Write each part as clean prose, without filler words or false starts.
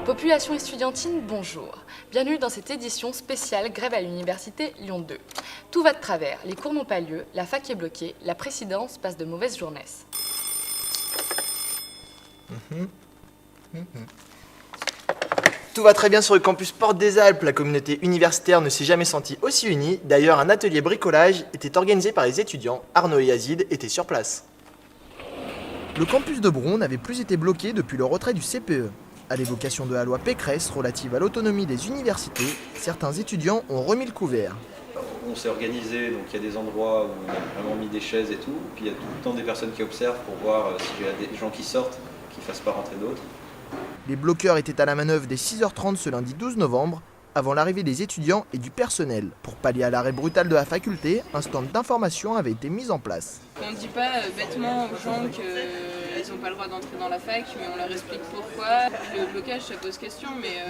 Population estudiantine, bonjour. Bienvenue dans cette édition spéciale Grève à l'Université Lyon 2. Tout va de travers, les cours n'ont pas lieu, la fac est bloquée, la présidence passe de mauvaises journées. Tout va très bien sur le campus Porte des Alpes. La communauté universitaire ne s'est jamais sentie aussi unie. D'ailleurs, un atelier bricolage était organisé par les étudiants. Arnaud et Yazid étaient sur place. Le campus de Bron n'avait plus été bloqué depuis le retrait du CPE. À l'évocation de la loi Pécresse relative à l'autonomie des universités, certains étudiants ont remis le couvert. On s'est organisé, donc il y a des endroits où on a vraiment mis des chaises et tout, puis il y a tout le temps des personnes qui observent pour voir s'il y a des gens qui sortent, qui ne fassent pas rentrer d'autres. Les bloqueurs étaient à la manœuvre dès 6h30 ce lundi 12 novembre, avant l'arrivée des étudiants et du personnel. Pour pallier à l'arrêt brutal de la faculté, un stand d'information avait été mis en place. On ne dit pas bêtement aux gens qu'ils n'ont pas le droit d'entrer dans la fac, mais on leur explique pourquoi. Le blocage, ça pose question, mais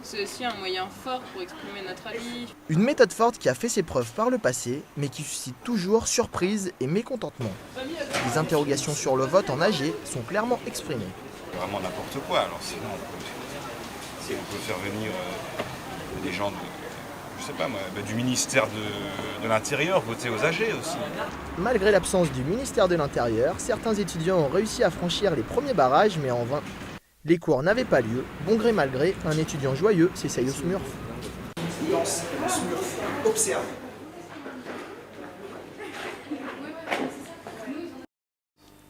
c'est aussi un moyen fort pour exprimer notre avis. Une méthode forte qui a fait ses preuves par le passé, mais qui suscite toujours surprise et mécontentement. Les interrogations sur le vote en AG sont clairement exprimées. Vraiment n'importe quoi, alors sinon on peut faire venir des gens du ministère de l'Intérieur voter aux AG aussi. Malgré l'absence du ministère de l'Intérieur, certains étudiants ont réussi à franchir les premiers barrages, mais en vain. Les cours n'avaient pas lieu, bon gré mal gré, un étudiant joyeux s'essaye au Smurf. Lance le Smurf, observe.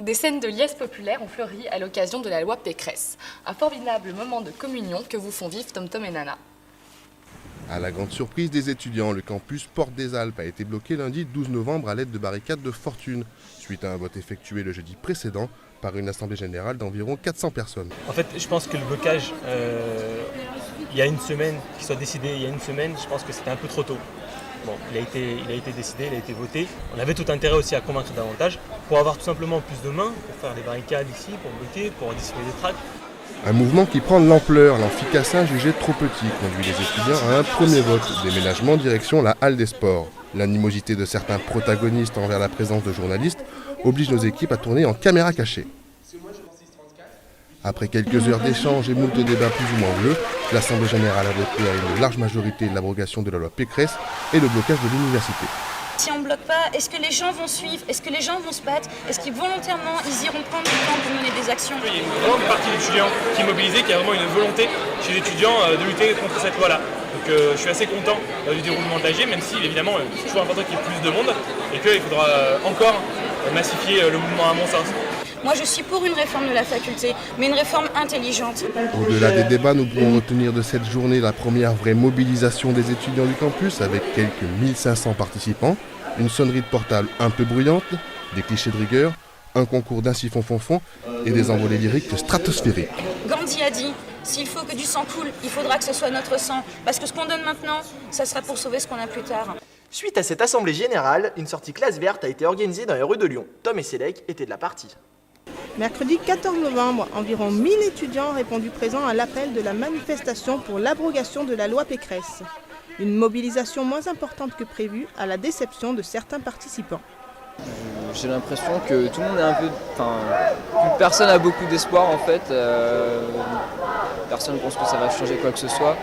Des scènes de liesse populaire ont fleuri à l'occasion de la loi Pécresse. Un formidable moment de communion que vous font vivre Tom Tom et Nana. À la grande surprise des étudiants, le campus Porte des Alpes a été bloqué lundi 12 novembre à l'aide de barricades de fortune, suite à un vote effectué le jeudi précédent par une assemblée générale d'environ 400 personnes. En fait, je pense que le blocage, il y a une semaine, qu'il soit décidé il y a une semaine, je pense que c'était un peu trop tôt. Bon, il a été décidé, il a été voté. On avait tout intérêt aussi à convaincre davantage pour avoir tout simplement plus de mains, pour faire des barricades ici, pour bloquer, pour dissiper des tracts. Un mouvement qui prend de l'ampleur, l'amphicassin jugé trop petit conduit les étudiants à un premier vote, déménagement direction la halle des sports. L'animosité de certains protagonistes envers la présence de journalistes oblige nos équipes à tourner en caméra cachée. Après quelques heures d'échanges et moult débats plus ou moins bleus, l'Assemblée générale a voté à une large majorité l'abrogation de la loi Pécresse et le blocage de l'université. Si on ne bloque pas, est-ce que les gens vont suivre? Est-ce que les gens vont se battre? Est-ce qu'ils volontairement ils iront prendre du temps pour mener des actions? Il y a une grande partie d'étudiants qui est mobilisée, qui a vraiment une volonté chez les étudiants de lutter contre cette loi-là. Donc je suis assez content du déroulement de l'AG, même si évidemment c'est toujours important qu'il y ait plus de monde et qu'il faudra encore massifier le mouvement à mon sens. Moi je suis pour une réforme de la faculté, mais une réforme intelligente. Au-delà des débats, nous pourrons retenir de cette journée la première vraie mobilisation des étudiants du campus avec quelques 1500 participants, une sonnerie de portable un peu bruyante, des clichés de rigueur, un concours d'un siphon fonfon et des envolées lyriques stratosphériques. Gandhi a dit, s'il faut que du sang coule, il faudra que ce soit notre sang, parce que ce qu'on donne maintenant, ça sera pour sauver ce qu'on a plus tard. Suite à cette assemblée générale, une sortie classe verte a été organisée dans les rues de Lyon. Tom et Sélec étaient de la partie. Mercredi 14 novembre, environ 1000 étudiants ont répondu présents à l'appel de la manifestation pour l'abrogation de la loi Pécresse. Une mobilisation moins importante que prévu à la déception de certains participants. J'ai l'impression que tout le monde est un peu... plus personne n'a beaucoup d'espoir en fait. Personne ne pense que ça va changer quoi que ce soit.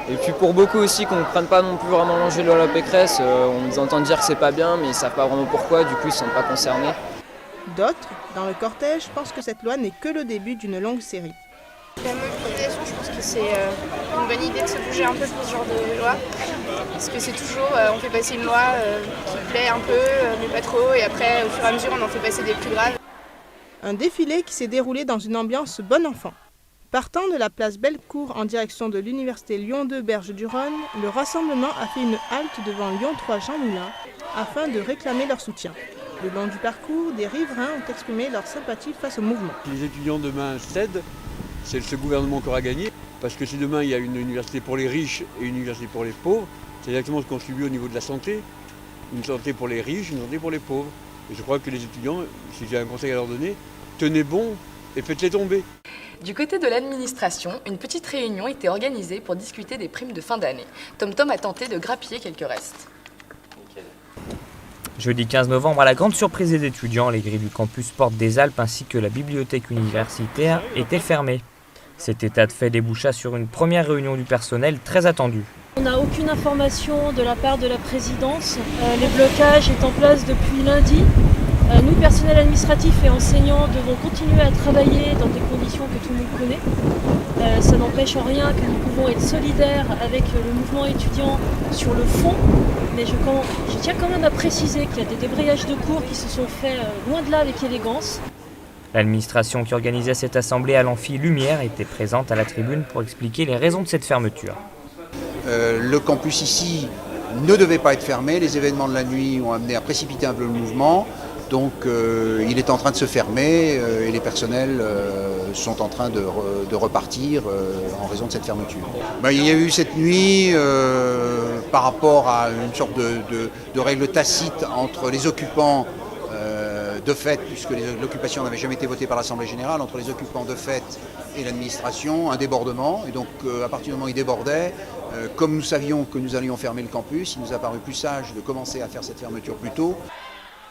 Et puis pour beaucoup aussi qu'on ne prenne pas non plus vraiment l'enjeu de la loi Pécresse, on les entend dire que c'est pas bien mais ils ne savent pas vraiment pourquoi, du coup ils ne se sentent pas concernés. D'autres, dans le cortège, pensent que cette loi n'est que le début d'une longue série. La mobilisation, je pense que c'est une bonne idée de se bouger un peu pour ce genre de loi. Parce que c'est toujours, on fait passer une loi qui plaît un peu, mais pas trop, et après, au fur et à mesure, on en fait passer des plus graves. Un défilé qui s'est déroulé dans une ambiance bon enfant. Partant de la place Bellecour en direction de l'université Lyon 2 Berge-du-Rhône, le rassemblement a fait une halte devant Lyon 3 Jean Moulin afin de réclamer leur soutien. Le long du parcours, des riverains ont exprimé leur sympathie face au mouvement. Si les étudiants demain cèdent, c'est ce gouvernement qui aura gagné, parce que si demain il y a une université pour les riches et une université pour les pauvres, c'est exactement ce qu'on subit au niveau de la santé. Une santé pour les riches, une santé pour les pauvres. Et je crois que les étudiants, si j'ai un conseil à leur donner, tenez bon et faites-les tomber. Du côté de l'administration, une petite réunion était organisée pour discuter des primes de fin d'année. Tom Tom a tenté de grappiller quelques restes. Jeudi 15 novembre, à la grande surprise des étudiants, les grilles du campus Porte des Alpes ainsi que la bibliothèque universitaire étaient fermées. Cet état de fait déboucha sur une première réunion du personnel très attendue. On n'a aucune information de la part de la présidence. Les blocages est en place depuis lundi. Nous, personnel administratif et enseignants, devons continuer à travailler dans des conditions que tout le monde connaît. Ça n'empêche en rien que nous pouvons être solidaires avec le mouvement étudiant sur le fond, mais je tiens quand même à préciser qu'il y a des débrayages de cours qui se sont faits loin de là avec élégance. L'administration qui organisait cette assemblée à l'amphi Lumière était présente à la tribune pour expliquer les raisons de cette fermeture. Le campus ici ne devait pas être fermé, les événements de la nuit ont amené à précipiter un peu le mouvement, donc il est en train de se fermer et les personnels sont en train de repartir en raison de cette fermeture. Il y a eu cette nuit par rapport à une sorte de règle tacite entre les occupants de fait, puisque l'occupation n'avait jamais été votée par l'Assemblée Générale, entre les occupants de fait et l'administration, un débordement. Et donc, à partir du moment où il débordait, comme nous savions que nous allions fermer le campus, il nous a paru plus sage de commencer à faire cette fermeture plus tôt.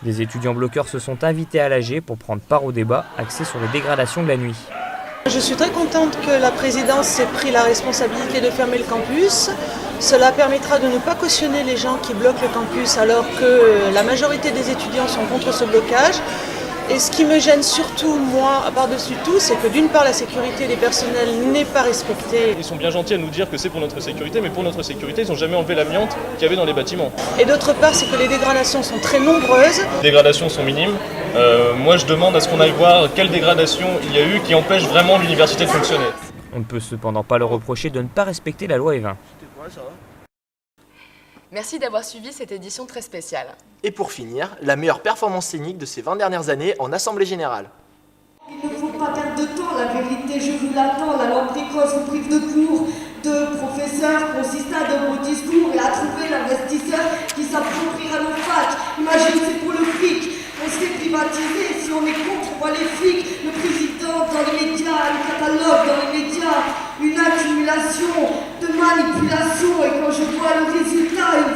Des étudiants bloqueurs se sont invités à l'AG pour prendre part au débat axé sur les dégradations de la nuit. Je suis très contente que la présidence ait pris la responsabilité de fermer le campus. Cela permettra de ne pas cautionner les gens qui bloquent le campus alors que la majorité des étudiants sont contre ce blocage. Et ce qui me gêne surtout, moi, par-dessus tout, c'est que d'une part, la sécurité des personnels n'est pas respectée. Ils sont bien gentils à nous dire que c'est pour notre sécurité, mais pour notre sécurité, ils n'ont jamais enlevé l'amiante qu'il y avait dans les bâtiments. Et d'autre part, c'est que les dégradations sont très nombreuses. Les dégradations sont minimes. Moi, je demande à ce qu'on aille voir quelle dégradation il y a eu qui empêche vraiment l'université de fonctionner. On ne peut cependant pas leur reprocher de ne pas respecter la loi E20. Merci d'avoir suivi cette édition très spéciale. Et pour finir, la meilleure performance scénique de ces 20 dernières années en Assemblée Générale. Il ne faut pas perdre de temps, la vérité, je vous l'attends. La langue précoce vous prive de cours, de professeurs, consiste à de beaux discours et à trouver l'investisseur qui s'appropriera nos facs. Imagine, c'est pour le fric. On se fait privatiser, si on est contre, on voit les flics. Le président dans les médias, le catalogue dans les médias. Une accumulation de manipulation et quand je vois le résultat, une